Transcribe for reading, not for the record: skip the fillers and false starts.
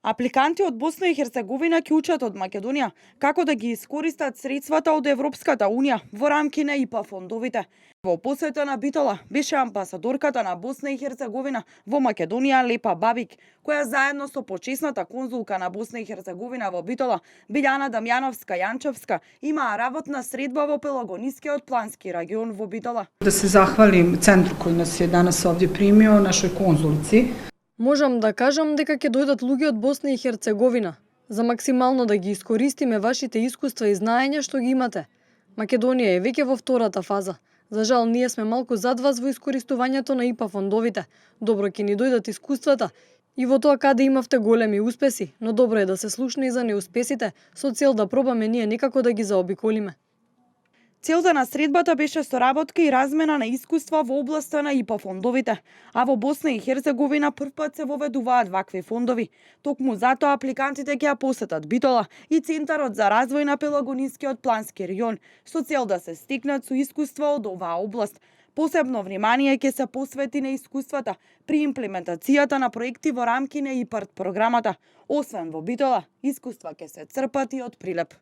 Апликанти од Босна и Херцеговина ќе учат од Македонија како да ги искористат средствата од Европската Унија во рамки на ИПА фондовите. Во посета на Битола беше амбасадорката на Босна и Херцеговина во Македонија Лепа Бабик, која заедно со почесната конзулка на Босна и Херцеговина во Битола Билјана Дамјановска-Јанчевска имаа работна средба во Пелагонискиот плански регион во Битола. Да се захвалим центру кој нас е данас овде примио, нашој конзулици. Можам да кажам дека ќе дојдат луѓе од Босна и Херцеговина за максимално да ги искористиме вашите искуства и знаења што ги имате. Македонија е веќе во втората фаза. За жал, ние сме малку зад вас во искористувањето на ИПА фондовите. Добро ќе ни дојдат искуствата и во тоа каде имавте големи успеси, но добро е да се слушне и за неуспесите, со цел да пробаме ние некако да ги заобиколиме. Целта на средбата беше соработка и размена на искуства во областа на ИПА фондовите, а во Босна и Херцеговина првпат се воведуваат вакви фондови. Токму затоа апликантите ќе ја посетат Битола и Центарот за развој на Пелагонискиот плански регион, со цел да се стекнат со искуства од оваа област. Посебно внимание ќе се посвети на искуствата при имплементацијата на проекти во рамки на ИПАРТ програмата. Освен во Битола, искуства ќе се црпат и од Прилеп.